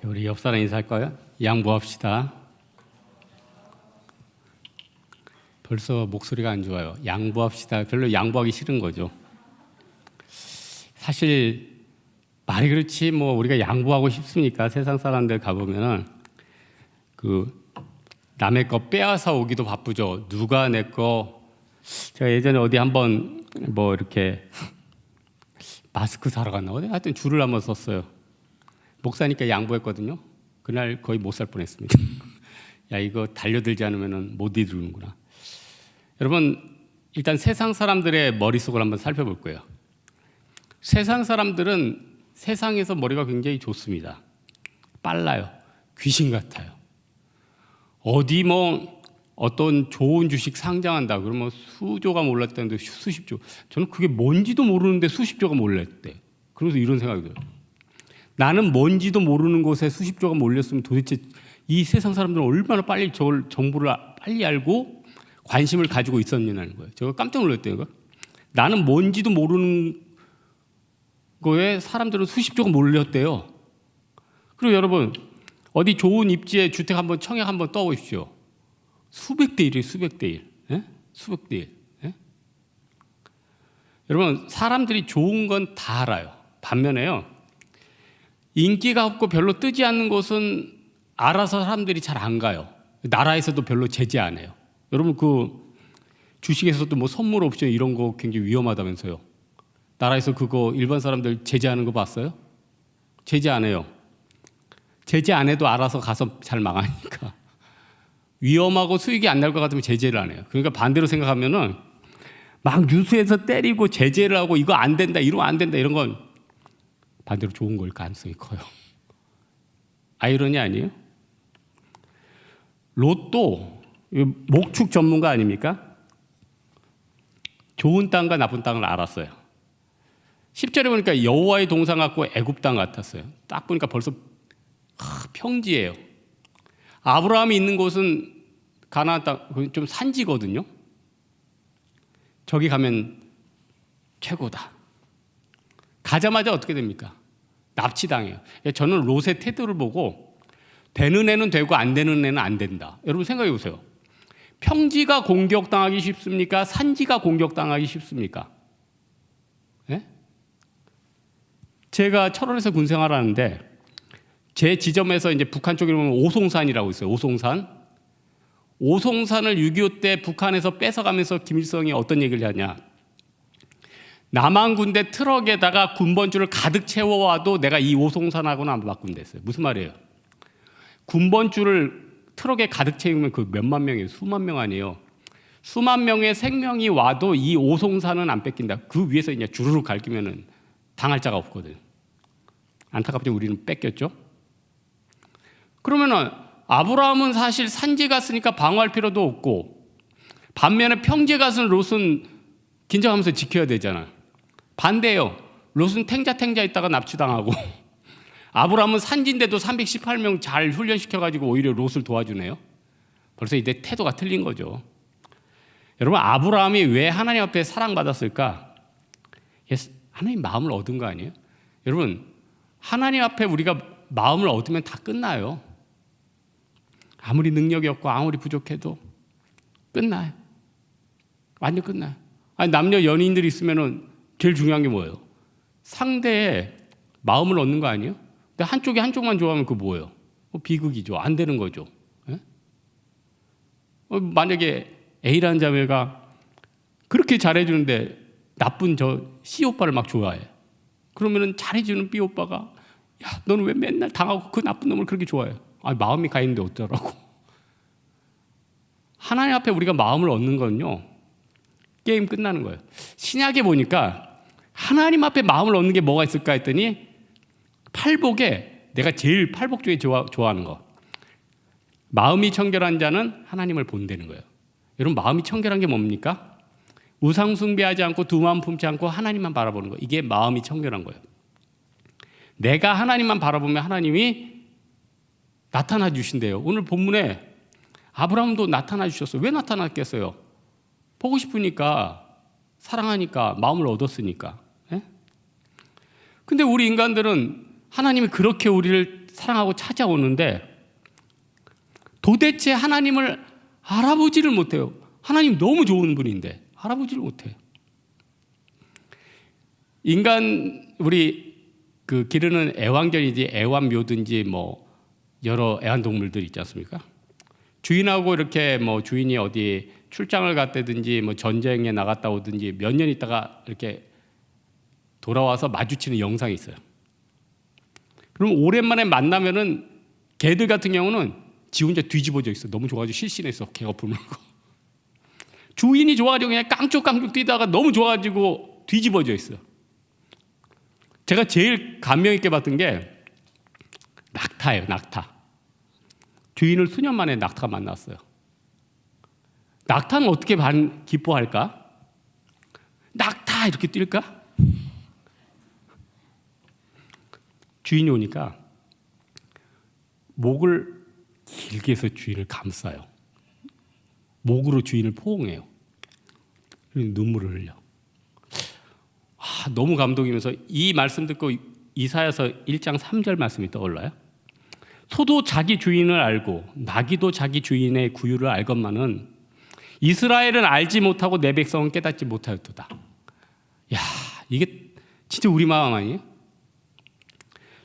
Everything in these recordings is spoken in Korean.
우리 옆 사람 인사할까요? 양보합시다. 벌써 목소리가 안 좋아요. 양보합시다. 별로 양보하기 싫은 거죠. 사실 말이 그렇지 뭐 우리가 양보하고 싶습니까? 세상 사람들 가보면은 그 남의 거 빼앗아 오기도 바쁘죠. 누가 내 거. 제가 예전에 어디 한번 뭐 이렇게 마스크 사러 갔나 어디 하여튼 줄을 한번 섰어요. 목사니까 양보했거든요. 그날 거의 못 살 뻔했습니다. 야, 이거 달려들지 않으면 못 이루는구나. 여러분, 일단 세상 사람들의 머릿속을 한번 살펴볼 거예요. 세상 사람들은 세상에서 머리가 굉장히 좋습니다. 빨라요. 귀신 같아요. 어디 뭐 어떤 좋은 주식 상장한다 그러면 수조가 몰랐다는데 수십조. 저는 그게 뭔지도 모르는데 수십조가 몰렸대. 그래서 이런 생각이 들어요. 나는 뭔지도 모르는 곳에 수십조가 몰렸으면 도대체 이 세상 사람들은 얼마나 빨리 저걸 정보를 빨리 알고 관심을 가지고 있었냐는 거예요. 제가 깜짝 놀랐대요. 나는 뭔지도 모르는 거에 사람들은 수십조가 몰렸대요. 그리고 여러분 어디 좋은 입지에 주택 한번 청약 한번 떠보십시오. 수백 대 1이에요. 수백 대 1. 예? 수백 대 1. 예? 여러분 사람들이 좋은 건 다 알아요. 반면에요. 인기가 없고 별로 뜨지 않는 곳은 알아서 사람들이 잘 안 가요. 나라에서도 별로 제재 안 해요. 여러분 그 주식에서도 뭐 선물 옵션 이런 거 굉장히 위험하다면서요. 나라에서 그거 일반 사람들 제재하는 거 봤어요? 제재 안 해요. 제재 안 해도 알아서 가서 잘 망하니까. 위험하고 수익이 안 날 것 같으면 제재를 안 해요. 그러니까 반대로 생각하면은 막 뉴스에서 때리고 제재를 하고 이거 안 된다, 이러면 안 된다 이런 건 반대로 좋은 걸 가능성이 커요. 아이러니 아니에요? 로또 목축 전문가 아닙니까? 좋은 땅과 나쁜 땅을 알았어요. 10절에 보니까 여호와의 동산 같고 애굽 땅 같았어요. 딱 보니까 벌써 평지예요. 아브라함이 있는 곳은 가나안 땅, 좀 산지거든요. 저기 가면 최고다. 가자마자 어떻게 됩니까? 납치당해요. 저는 롯의 태도를 보고 되는 애는 되고 안 되는 애는 안 된다. 여러분 생각해 보세요. 평지가 공격당하기 쉽습니까? 산지가 공격당하기 쉽습니까? 예? 제가 철원에서 군생활하는데 제 지점에서 이제 북한 쪽에 보면 오송산이라고 있어요. 오송산. 오송산을 6.25 때 북한에서 뺏어가면서 김일성이 어떤 얘기를 하냐. 남한 군대 트럭에다가 군번줄을 가득 채워와도 내가 이 오송산하고는 안 바꾼다 했어요. 무슨 말이에요? 군번줄을 트럭에 가득 채우면 그 몇만 명이에요. 수만 명 아니에요. 수만 명의 생명이 와도 이 오송산은 안 뺏긴다. 그 위에서 이제 주르륵 갈기면은 당할 자가 없거든. 안타깝게 우리는 뺏겼죠. 그러면은 아브라함은 사실 산지 갔으니까 방어할 필요도 없고 반면에 평지에 갔은 롯은 긴장하면서 지켜야 되잖아. 반대예요. 롯은 탱자 있다가 납치당하고 아브라함은 산지인데도 318명 잘 훈련시켜가지고 오히려 롯을 도와주네요. 벌써 이제 태도가 틀린 거죠. 여러분 아브라함이 왜 하나님 앞에 사랑받았을까? 하나님 마음을 얻은 거 아니에요? 여러분 하나님 앞에 우리가 마음을 얻으면 다 끝나요. 아무리 능력이 없고 아무리 부족해도 끝나요. 완전 끝나요. 아니, 남녀 연인들이 있으면 제일 중요한 게 뭐예요? 상대의 마음을 얻는 거 아니에요? 근데 한쪽이 한쪽만 좋아하면 그거 뭐예요? 비극이죠. 안 되는 거죠. 예? 만약에 A라는 자매가 그렇게 잘해주는데 나쁜 저 C 오빠를 막 좋아해. 그러면은 잘해주는 B 오빠가 야, 너는 왜 맨날 당하고 그 나쁜 놈을 그렇게 좋아해? 아, 마음이 가 있는데 어쩌라고. 하나님 앞에 우리가 마음을 얻는 건요, 게임 끝나는 거예요. 신약에 보니까 하나님 앞에 마음을 얻는 게 뭐가 있을까 했더니 팔복에 내가 제일 팔복 중에 좋아하는 거. 마음이 청결한 자는 하나님을 본다는 거예요. 여러분 마음이 청결한 게 뭡니까? 우상 숭배하지 않고 두 마음 품지 않고 하나님만 바라보는 거. 이게 마음이 청결한 거예요. 내가 하나님만 바라보면 하나님이 나타나 주신대요. 오늘 본문에 아브라함도 나타나 주셨어요. 왜 나타났겠어요? 보고 싶으니까, 사랑하니까, 마음을 얻었으니까. 예? 근데 우리 인간들은 하나님이 그렇게 우리를 사랑하고 찾아오는데 도대체 하나님을 알아보지를 못해요. 하나님 너무 좋은 분인데 알아보지를 못해요. 인간 우리 그 기르는 애완견이지 애완묘든지 뭐 여러 애완동물들 있지 않습니까? 주인하고 이렇게 뭐 주인이 어디 출장을 갔다든지 뭐 전쟁에 나갔다 오든지 몇 년 있다가 이렇게 돌아와서 마주치는 영상이 있어요. 그럼 오랜만에 만나면은 개들 같은 경우는 지 혼자 뒤집어져 있어. 너무 좋아가지고 실신해서 개가 불물고 주인이 좋아가지고 그냥 깡쭉깡쭉 뛰다가 너무 좋아가지고 뒤집어져 있어. 제가 제일 감명 있게 봤던 게 낙타예요. 낙타. 주인을 수년 만에 낙타가 만났어요. 낙타는 어떻게 기뻐할까? 낙타 이렇게 뛸까? 주인이 오니까 목을 길게 해서 주인을 감싸요. 목으로 주인을 포옹해요. 눈물을 흘려. 너무 감동이면서 이 말씀 듣고 이사야서 1장 3절 말씀이 떠올라요. 소도 자기 주인을 알고 나귀도 자기 주인의 구유를 알건만은 이스라엘은 알지 못하고 내 백성은 깨닫지 못하였도다. 야, 이게 진짜 우리 마음 아니에요?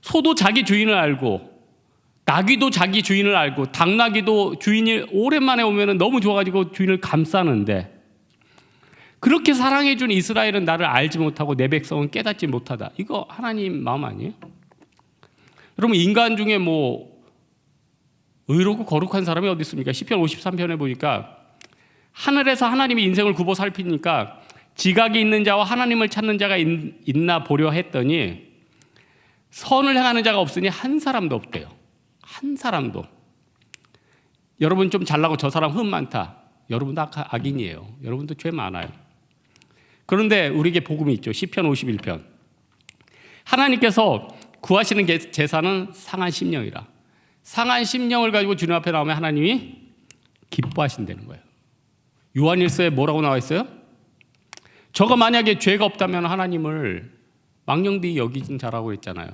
소도 자기 주인을 알고 나귀도 자기 주인을 알고 당나귀도 주인이 오랜만에 오면 너무 좋아가지고 주인을 감싸는데 그렇게 사랑해준 이스라엘은 나를 알지 못하고 내 백성은 깨닫지 못하다. 이거 하나님 마음 아니에요? 여러분 인간 중에 뭐 의롭고 거룩한 사람이 어디 있습니까? 시편 53편에 보니까 하늘에서 하나님이 인생을 굽어 살피니까 지각이 있는 자와 하나님을 찾는 자가 있나 보려 했더니 선을 행하는 자가 없으니 한 사람도 없대요. 한 사람도. 여러분 좀 잘나고 저 사람 흠 많다. 여러분도 악인이에요. 여러분도 죄 많아요. 그런데 우리에게 복음이 있죠. 시편 51편. 하나님께서 구하시는 제사는 상한 심령이라. 상한 심령을 가지고 주님 앞에 나오면 하나님이 기뻐하신다는 거예요. 요한일서에 뭐라고 나와 있어요? 저가 만약에 죄가 없다면 하나님을 망령되이 여기진 자라고 했잖아요.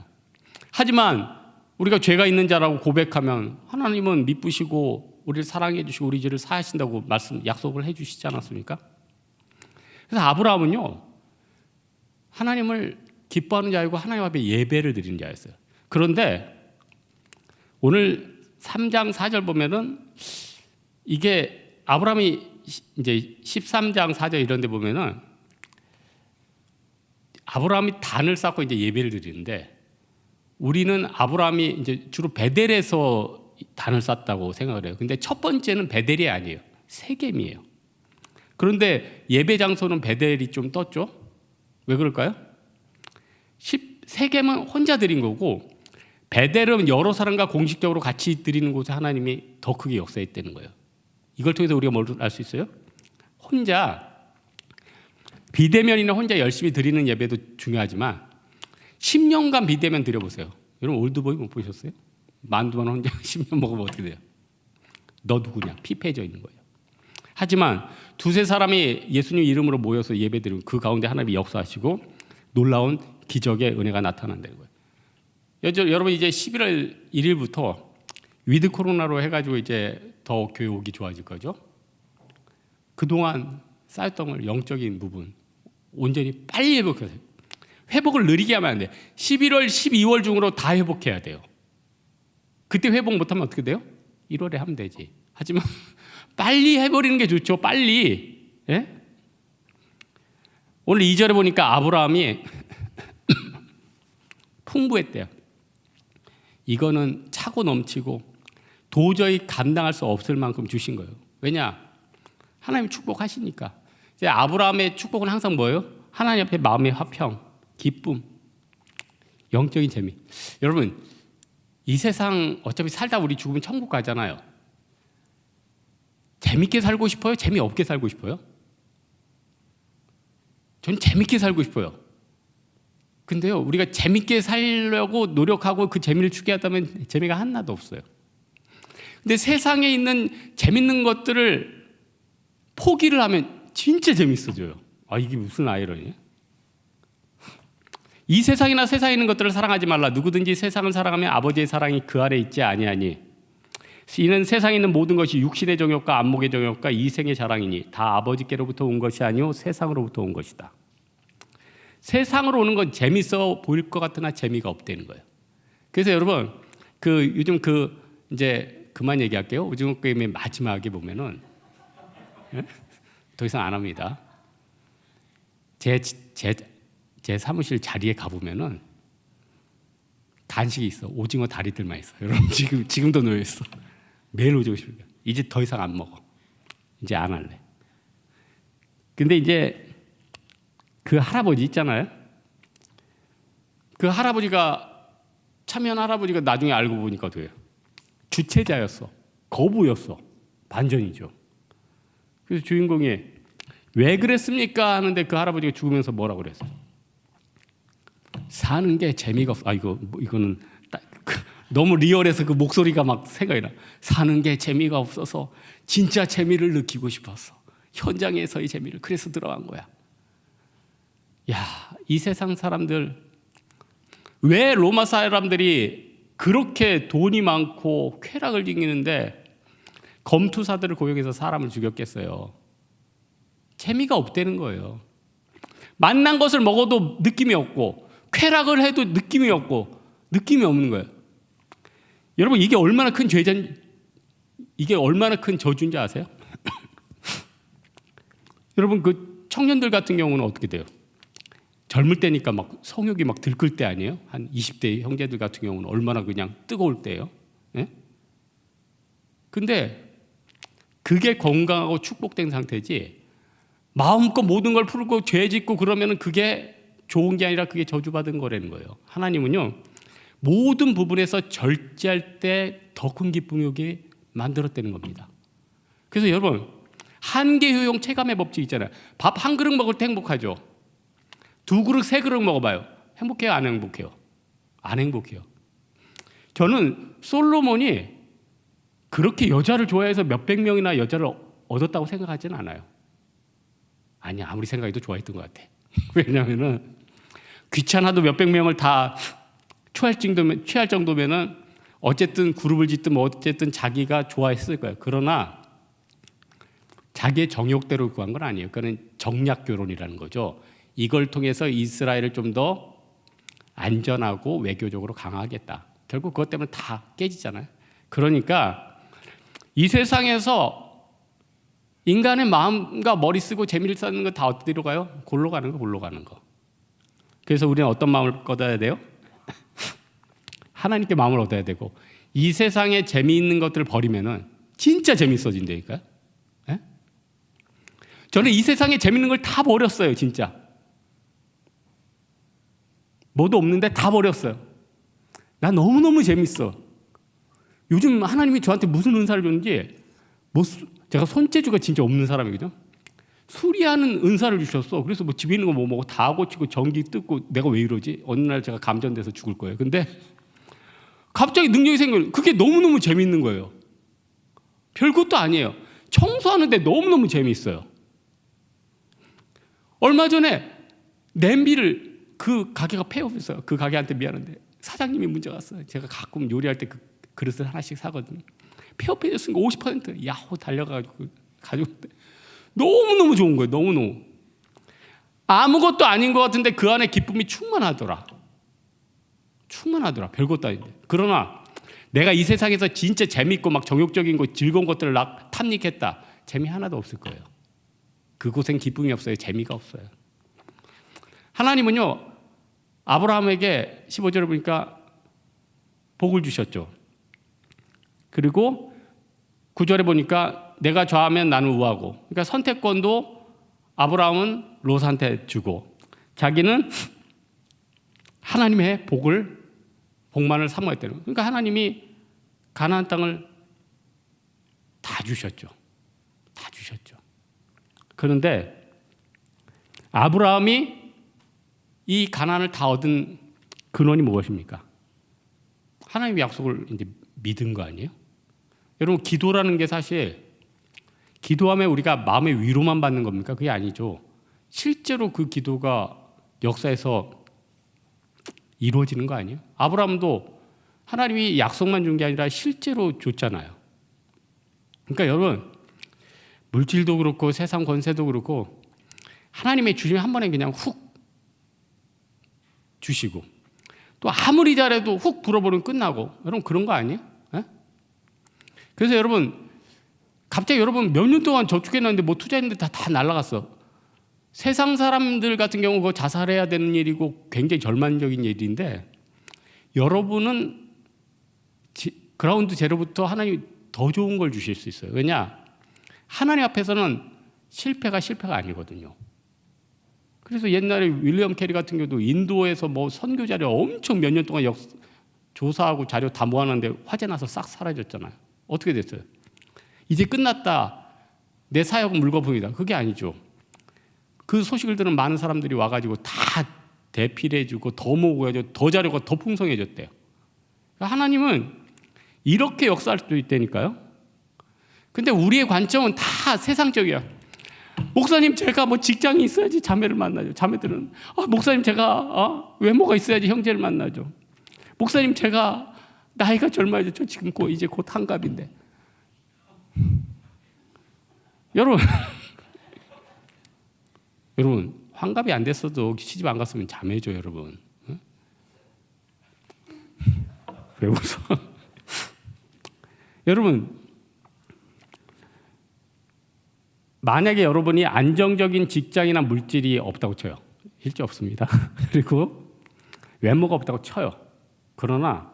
하지만 우리가 죄가 있는 자라고 고백하면 하나님은 미쁘시고 우리를 사랑해 주시고 우리 죄를 사하신다고 약속을 해 주시지 않았습니까? 그래서 아브라함은요 하나님을 기뻐하는 자이고 하나님 앞에 예배를 드리는 자였어요. 그런데 오늘 3장 4절 보면은 이게 아브라함이 이제 13장 4절 이런 데 보면은 아브라함이 단을 쌓고 이제 예배를 드리는데 우리는 아브라함이 이제 주로 베델에서 단을 쌓았다고 생각을 해요. 근데 첫 번째는 베델이 아니에요. 세겜이에요. 그런데 예배 장소는 베델이 좀 떴죠. 왜 그럴까요? 세겜은 혼자 드린 거고 베델은 여러 사람과 공식적으로 같이 드리는 곳에 하나님이 더 크게 역사했다는 거예요. 이걸 통해서 우리가 뭘 알 수 있어요? 혼자 비대면이나 혼자 열심히 드리는 예배도 중요하지만 10년간 비대면 드려보세요. 여러분 올드보이 못 보셨어요? 만두만 혼자 10년 먹으면 어떻게 돼요? 너 누구냐? 피폐해져 있는 거예요. 하지만 두세 사람이 예수님 이름으로 모여서 예배드리면 그 가운데 하나님이 역사하시고 놀라운 기적의 은혜가 나타난다는 거예요. 여러분 이제 11월 1일부터 위드 코로나로 해가지고 이제 더 교회 오기 좋아질 거죠. 그동안 쌓였던 걸 영적인 부분 온전히 빨리 회복하세요. 회복을 느리게 하면 안 돼. 11월, 12월 중으로 다 회복해야 돼요. 그때 회복 못하면 어떻게 돼요? 1월에 하면 되지. 하지만 빨리 해버리는 게 좋죠. 빨리. 예? 오늘 2절에 보니까 아브라함이 풍부했대요. 이거는 차고 넘치고 도저히 감당할 수 없을 만큼 주신 거예요. 왜냐? 하나님 축복하시니까. 이제 아브라함의 축복은 항상 뭐예요? 하나님 앞에 마음의 화평, 기쁨, 영적인 재미. 여러분 이 세상 어차피 살다 우리 죽으면 천국 가잖아요. 재밌게 살고 싶어요? 재미없게 살고 싶어요? 전 재밌게 살고 싶어요. 근데요 우리가 재밌게 살려고 노력하고 그 재미를 추게 하다면 재미가 하나도 없어요. 근데 세상에 있는 재밌는 것들을 포기를 하면 진짜 재밌어져요. 이게 무슨 아이러니에요? 이 세상이나 세상에 있는 것들을 사랑하지 말라. 누구든지 세상을 사랑하면 아버지의 사랑이 그 안에 있지 아니하니. 이는 세상에 있는 모든 것이 육신의 정욕과 안목의 정욕과 이생의 자랑이니 다 아버지께로부터 온 것이 아니요 세상으로부터 온 것이다. 세상으로 오는 건 재밌어 보일 것 같으나 재미가 없다는 거예요. 그래서 여러분 요즘 이제 그만 얘기할게요. 오징어 게임의 마지막에 보면은 더 이상 안 합니다. 제 사무실 자리에 가보면은 간식이 있어. 오징어 다리들만 있어. 여러분 지금도 놓여 있어. 매일 오징어 싶으니까 이제 더 이상 안 먹어. 이제 안 할래. 근데 이제 그 할아버지 있잖아요. 그 할아버지가 참여한 할아버지가 나중에 알고 보니까 돼요. 주체자였어. 거부였어. 반전이죠. 그래서 주인공이 왜 그랬습니까? 하는데 그 할아버지가 죽으면서 뭐라고 그랬어요? 사는 게 재미가 없어. 이거는 너무 리얼해서 그 목소리가 막 생각이 나. 사는 게 재미가 없어서 진짜 재미를 느끼고 싶었어. 현장에서의 재미를. 그래서 들어간 거야. 야, 이 세상 사람들, 왜 로마 사람들이 그렇게 돈이 많고 쾌락을 즐기는데 검투사들을 고용해서 사람을 죽였겠어요? 재미가 없다는 거예요. 만난 것을 먹어도 느낌이 없고 쾌락을 해도 느낌이 없고 느낌이 없는 거예요. 여러분 이게 얼마나 큰 이게 얼마나 큰 저주인지 아세요? 여러분 그 청년들 같은 경우는 어떻게 돼요? 젊을 때니까 막 성욕이 막 들끓 때 아니에요? 한 20대 형제들 같은 경우는 얼마나 그냥 뜨거울 때예요. 예? 근데 그게 건강하고 축복된 상태지 마음껏 모든 걸 풀고 죄 짓고 그러면은 그게 좋은 게 아니라 그게 저주받은 거라는 거예요. 하나님은요 모든 부분에서 절제할 때 더 큰 기쁨이 오게 만들었다는 겁니다. 그래서 여러분 한계 효용 체감의 법칙 있잖아요. 밥 한 그릇 먹을 때 행복하죠. 두 그릇 세 그릇 먹어봐요. 행복해요? 안 행복해요? 안 행복해요. 저는 솔로몬이 그렇게 여자를 좋아해서 몇백 명이나 여자를 얻었다고 생각하지는 않아요. 아니야, 아무리 생각해도 좋아했던 것 같아. 왜냐하면은 귀찮아도 몇백 명을 다 취할 정도면은 어쨌든 그룹을 짓든 뭐 어쨌든 자기가 좋아했을 거예요. 그러나 자기의 정욕대로 구한 건 아니에요. 그거는 정략 결혼이라는 거죠. 이걸 통해서 이스라엘을 좀 더 안전하고 외교적으로 강화하겠다. 결국 그것 때문에 다 깨지잖아요. 그러니까 이 세상에서 인간의 마음과 머리 쓰고 재미를 찾는 거 다 어디로 가요? 골로 가는 거. 그래서 우리는 어떤 마음을 얻어야 돼요? 하나님께 마음을 얻어야 되고 이 세상에 재미있는 것들을 버리면은 진짜 재밌어진다니까요. 예? 저는 이 세상에 재밌는 걸 다 버렸어요, 진짜. 뭐도 없는데 다 버렸어요. 나 너무너무 재밌어. 요즘 하나님이 저한테 무슨 은사를 줬는지 제가 손재주가 진짜 없는 사람이거든요. 수리하는 은사를 주셨어. 그래서 뭐 집에 있는 거 뭐 다 고치고 전기 뜯고 내가 왜 이러지? 어느 날 제가 감전돼서 죽을 거예요. 근데 갑자기 능력이 생겨요. 그게 너무너무 재밌는 거예요. 별것도 아니에요. 청소하는데 너무너무 재미있어요. 얼마 전에 냄비를 그 가게가 폐업했어요. 그 가게한테 미안한데 사장님이 문제가 왔어요. 제가 가끔 요리할 때 그 그릇을 하나씩 사거든요. 폐업해졌으니까 50% 야호 달려가지고 가져올때 너무너무 좋은 거예요. 너무너무. 아무것도 아닌 것 같은데 그 안에 기쁨이 충만하더라. 별것도 아닌데. 그러나 내가 이 세상에서 진짜 재밌고 막 정욕적인 거 즐거운 것들을 탐닉했다. 재미 하나도 없을 거예요. 그곳엔 기쁨이 없어요. 재미가 없어요. 하나님은요 아브라함에게 15절에 보니까 복을 주셨죠. 그리고 9절에 보니까 내가 좌하면 나는 우하고, 그러니까 선택권도 아브라함은 롯한테 주고 자기는 하나님의 복만을 사모했다는 거예요. 그러니까 하나님이 가나안 땅을 다 주셨죠. 그런데 아브라함이 이 가나안을 다 얻은 근원이 무엇입니까? 하나님의 약속을 이제 믿은 거 아니에요? 여러분 기도라는 게 사실 기도하면 우리가 마음의 위로만 받는 겁니까? 그게 아니죠. 실제로 그 기도가 역사에서 이루어지는 거 아니에요? 아브라함도 하나님이 약속만 준 게 아니라 실제로 줬잖아요. 그러니까 여러분, 물질도 그렇고 세상 권세도 그렇고 하나님의 주시면 한 번에 그냥 훅 주시고, 또 아무리 잘해도 훅 불어버리면 끝나고, 여러분 그런 거 아니에요? 네? 그래서 여러분, 갑자기 여러분 몇 년 동안 저축했는데 뭐 투자했는데 다 날라갔어. 세상 사람들 같은 경우 그거 자살해야 되는 일이고 굉장히 절망적인 일인데, 여러분은 그라운드 제로부터 하나님이 더 좋은 걸 주실 수 있어요. 왜냐? 하나님 앞에서는 실패가 아니거든요. 그래서 옛날에 윌리엄 캐리 같은 경우도 인도에서 뭐 선교 자료 엄청 몇 년 동안 조사하고 자료 다 모아놨는데 화재 나서 싹 사라졌잖아요. 어떻게 됐어요? 이제 끝났다, 내 사역은 물거품이다. 그게 아니죠. 그 소식을 들은 많은 사람들이 와가지고 다 대필해주고 더 모으고 해가지고 더 자료가 더 풍성해졌대요. 하나님은 이렇게 역사할 수도 있다니까요. 근데 우리의 관점은 다 세상적이야. 목사님, 제가 뭐 직장이 있어야지 자매를 만나죠. 자매들은 목사님, 제가 외모가 있어야지 형제를 만나죠. 목사님, 제가 나이가 젊어야죠. 저 지금 이제 곧 한갑인데. 여러분 여러분, 환갑이 안 됐어도 시집 안 갔으면 자매죠, 여러분. 응? 왜 웃어? 여러분, 만약에 여러분이 안정적인 직장이나 물질이 없다고 쳐요. 실제 없습니다. 그리고 외모가 없다고 쳐요. 그러나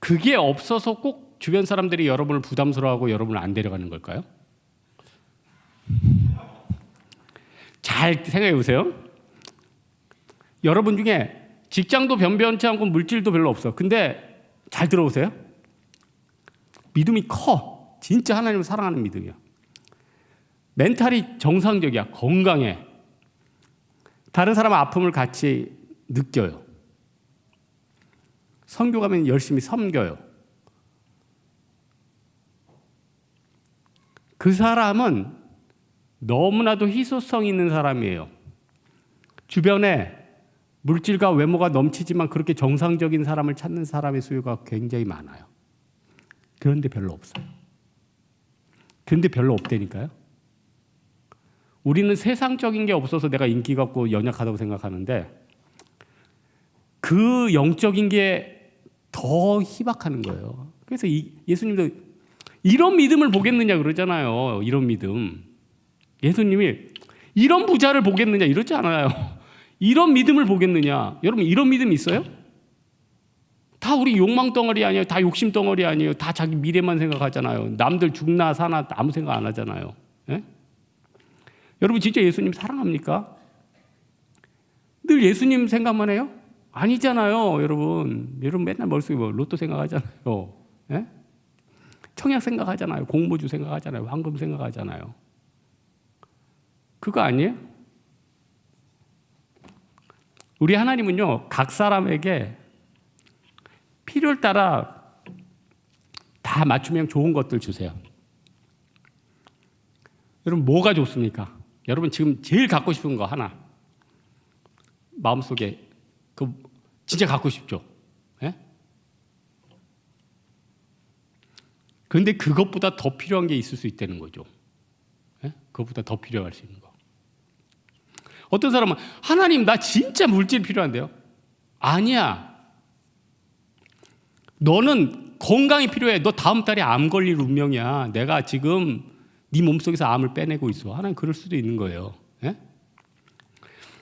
그게 없어서 꼭 주변 사람들이 여러분을 부담스러워하고 여러분을 안 데려가는 걸까요? 잘 생각해 보세요. 여러분 중에 직장도 변변치 않고 물질도 별로 없어. 근데 잘 들어보세요. 믿음이 커. 진짜 하나님을 사랑하는 믿음이야. 멘탈이 정상적이야. 건강해. 다른 사람 아픔을 같이 느껴요. 선교 가면 열심히 섬겨요. 그 사람은 너무나도 희소성 있는 사람이에요. 주변에 물질과 외모가 넘치지만 그렇게 정상적인 사람을 찾는 사람의 수요가 굉장히 많아요. 그런데 별로 없어요. 그런데 별로 없다니까요. 우리는 세상적인 게 없어서 내가 인기가 없고 연약하다고 생각하는데, 그 영적인 게 더 희박하는 거예요. 그래서 예수님도 이런 믿음을 보겠느냐 그러잖아요. 이런 믿음. 예수님이 이런 부자를 보겠느냐 이러지 않아요. 이런 믿음을 보겠느냐. 여러분, 이런 믿음 있어요? 다 우리 욕망 덩어리 아니에요? 다 욕심 덩어리 아니에요? 다 자기 미래만 생각하잖아요. 남들 죽나 사나 아무 생각 안 하잖아요. 예? 여러분, 진짜 예수님 사랑합니까? 늘 예수님 생각만 해요? 아니잖아요, 여러분. 여러분 맨날 머릿속에 뭐 로또 생각하잖아요. 예? 청약 생각하잖아요. 공모주 생각하잖아요. 황금 생각하잖아요. 그거 아니에요? 우리 하나님은요, 각 사람에게 필요를 따라 다 맞춤형 좋은 것들 주세요. 여러분, 뭐가 좋습니까? 여러분 지금 제일 갖고 싶은 거 하나, 마음속에 진짜 갖고 싶죠? 예? 그런데 그것보다 더 필요한 게 있을 수 있다는 거죠. 예? 그것보다 더 필요할 수 있는 거. 어떤 사람은 하나님, 나 진짜 물질 필요한데요. 아니야. 너는 건강이 필요해. 너 다음 달에 암 걸릴 운명이야. 내가 지금 네 몸속에서 암을 빼내고 있어. 하나님 그럴 수도 있는 거예요. 예?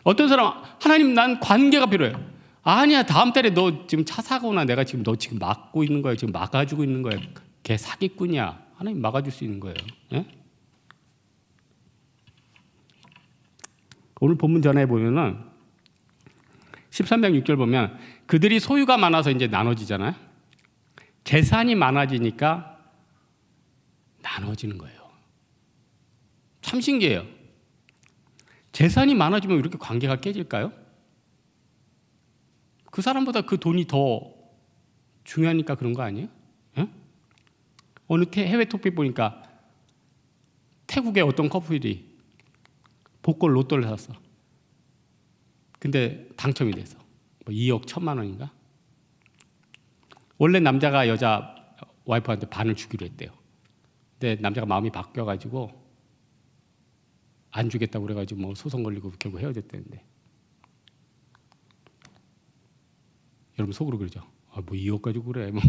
어떤 사람, 하나님, 난 관계가 필요해. 아니야. 다음 달에 너 지금 차 사고나 내가 지금 너 지금 막고 있는 거야. 지금 막아주고 있는 거야. 걔 사기꾼이야. 하나님 막아줄 수 있는 거예요. 예? 오늘 본문 전에 보면은 13장 6절 보면 그들이 소유가 많아서 이제 나눠지잖아요. 재산이 많아지니까 나눠지는 거예요. 참 신기해요. 재산이 많아지면 이렇게 관계가 깨질까요? 그 사람보다 그 돈이 더 중요하니까 그런 거 아니에요? 예? 어느 해외 토픽 보니까 태국의 어떤 커플이 복권 로또를 샀어. 근데 당첨이 됐어. 뭐 2억 1천만 원인가? 원래 남자가 여자 와이프한테 반을 주기로 했대요. 근데 남자가 마음이 바뀌어가지고 안 주겠다고 그래가지고 뭐 소송 걸리고 결국 헤어졌다는데, 여러분 속으로 그러죠. 아, 뭐 2억 가지고 그래. 뭐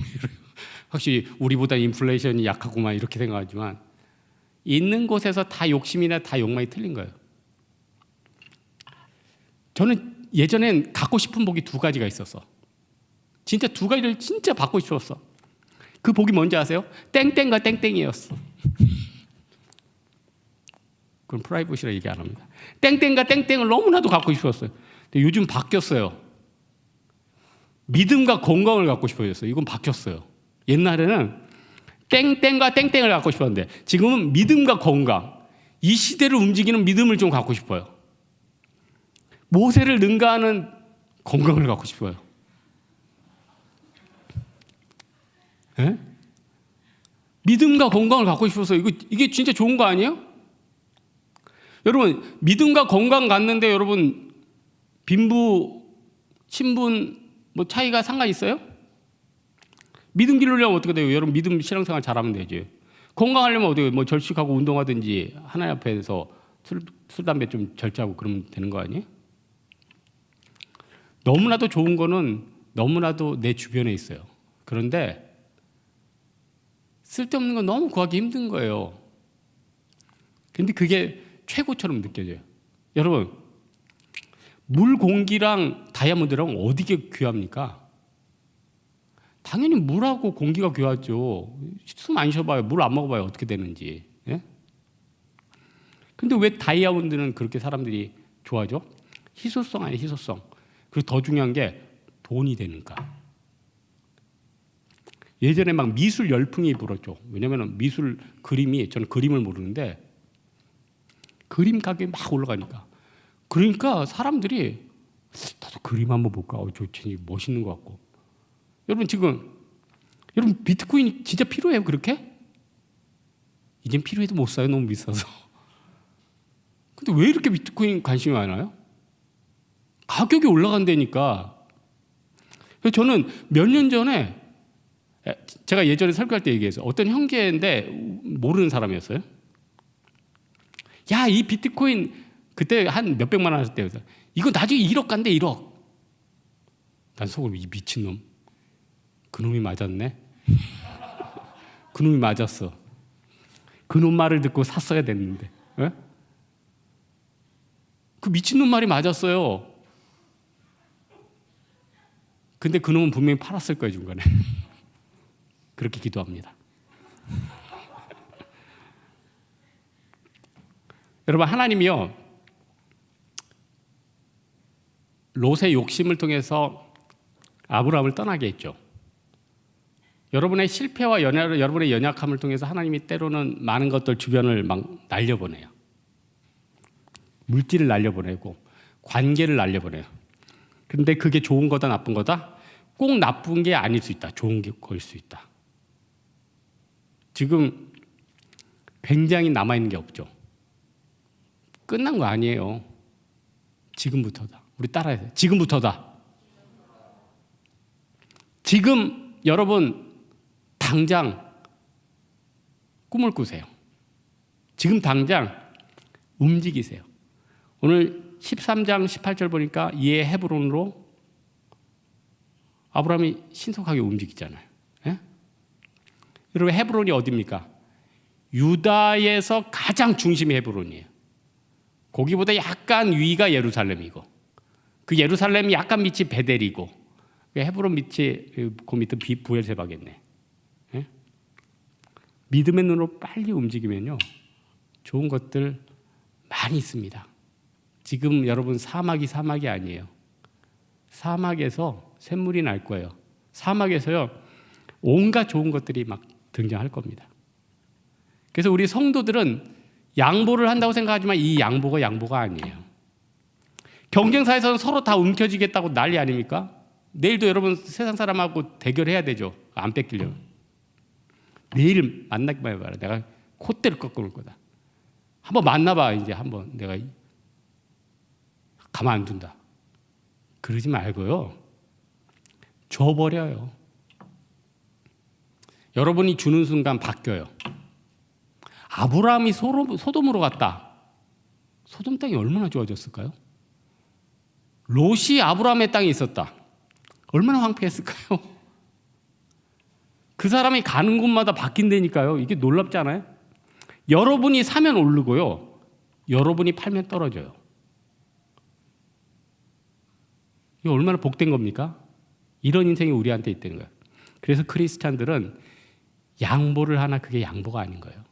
확실히 우리보다 인플레이션이 약하구만 이렇게 생각하지만, 있는 곳에서 다 욕심이나 다 욕망이 틀린 거예요. 저는 예전엔 갖고 싶은 복이 두 가지가 있었어. 진짜 두 가지를 진짜 받고 싶었어. 그 복이 뭔지 아세요? 땡땡과 땡땡이었어. 그럼 프라이빗이라 얘기 안 합니다. 땡땡과 땡땡을 너무나도 갖고 싶었어요. 근데 요즘 바뀌었어요. 믿음과 건강을 갖고 싶어졌어요. 이건 바뀌었어요. 옛날에는 땡땡과 땡땡을 갖고 싶었는데 지금은 믿음과 건강, 이 시대를 움직이는 믿음을 좀 갖고 싶어요. 모세를 능가하는 건강을 갖고 싶어요. 예? 믿음과 건강을 갖고 싶어서 이게 진짜 좋은 거 아니에요? 여러분, 믿음과 건강 갖는데 여러분 빈부, 친분 뭐 차이가 상관 있어요? 믿음 기르려면 어떻게 돼요? 여러분 믿음 신앙생활 잘하면 되지. 건강하려면 어떻게 뭐 절식하고 운동하든지 하나님 앞에서 술 담배 좀 절제하고 그러면 되는 거 아니에요? 너무나도 좋은 거는 너무나도 내 주변에 있어요. 그런데 쓸데없는 건 너무 구하기 힘든 거예요. 근데 그게 최고처럼 느껴져요. 여러분, 물, 공기랑 다이아몬드랑 어디가 귀합니까? 당연히 물하고 공기가 귀하죠. 숨 안 쉬어봐요. 물 안 먹어봐요. 어떻게 되는지. 예? 근데 왜 다이아몬드는 그렇게 사람들이 좋아하죠? 희소성 아니에요, 희소성. 그리고 더 중요한 게 돈이 되니까. 예전에 막 미술 열풍이 불었죠. 왜냐면 미술 그림이, 저는 그림을 모르는데 그림 가격이 막 올라가니까. 그러니까 사람들이 나도 그림 한번 볼까? 저 진짜 멋있는 것 같고. 여러분 여러분 비트코인 진짜 필요해요? 그렇게? 이젠 필요해도 못 사요. 너무 비싸서. 근데 왜 이렇게 비트코인 관심이 많아요? 가격이 올라간다니까. 그래서 저는 몇 년 전에, 제가 예전에 설교할 때 얘기해서 어떤 형제인데 모르는 사람이었어요. 야, 이 비트코인 그때 한 몇백만 원 할 때요. 이거 나중에 1억 간대, 1억. 난 속으로 이 미친놈. 그놈이 맞았네. 그놈이 맞았어. 그놈 말을 듣고 샀어야 됐는데. 에? 그 미친놈 말이 맞았어요. 근데 그놈은 분명히 팔았을 거예요, 중간에. 그렇게 기도합니다. 여러분, 하나님이요, 롯의 욕심을 통해서 아브라함을 떠나게 했죠. 여러분의 실패와 여러분의 연약함을 통해서 하나님이 때로는 많은 것들 주변을 막 날려보내요. 물질을 날려보내고 관계를 날려보내요. 그런데 그게 좋은 거다 나쁜 거다? 꼭 나쁜 게 아닐 수 있다. 좋은 거일 수 있다. 지금 굉장히 남아있는 게 없죠. 끝난 거 아니에요. 지금부터다. 우리 따라해야 돼. 지금부터다. 지금 여러분 당장 꿈을 꾸세요. 지금 당장 움직이세요. 오늘 13장 18절 보니까 이에 헤브론으로 아브라함이 신속하게 움직이잖아요. 예? 여러분 헤브론이 어디입니까? 유다에서 가장 중심이 헤브론이에요. 거기보다 약간 위가 예루살렘이고 그 예루살렘이 약간 밑이 베델이고 헤브론 밑이 그 밑은 부엘세바겠네. 예? 믿음의 눈으로 빨리 움직이면요 좋은 것들 많이 있습니다. 지금 여러분 사막이 아니에요. 사막에서 샘물이 날 거예요. 사막에서요 온갖 좋은 것들이 막 등장할 겁니다. 그래서 우리 성도들은 양보를 한다고 생각하지만 이 양보가 아니에요. 경쟁사에서는 서로 다 움켜쥐겠다고 난리 아닙니까? 내일도 여러분 세상 사람하고 대결해야 되죠. 안 뺏기려면. 내일 만나기만 해봐라. 내가 콧대를 꺾어놓을 거다. 한번 만나봐. 이제 한번 내가 가만 안 둔다. 그러지 말고요. 줘버려요. 여러분이 주는 순간 바뀌어요. 아브라함이 소돔으로 갔다. 소돔 땅이 얼마나 좋아졌을까요? 롯이 아브라함의 땅에 있었다. 얼마나 황폐했을까요? 그 사람이 가는 곳마다 바뀐다니까요. 이게 놀랍지 않아요? 여러분이 사면 오르고요. 여러분이 팔면 떨어져요. 이거 얼마나 복된 겁니까? 이런 인생이 우리한테 있다는 거예요. 그래서 크리스찬들은 양보를 하나 그게 양보가 아닌 거예요.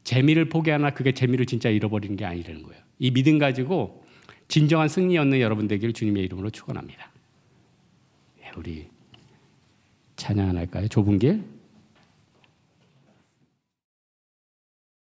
재미를 포기하나 그게 재미를 진짜 잃어버리는 게 아니라는 거예요. 이 믿음 가지고 진정한 승리 얻는 여러분 되기를 주님의 이름으로 축원합니다. 우리 찬양 하나 할까요? 좁은 길.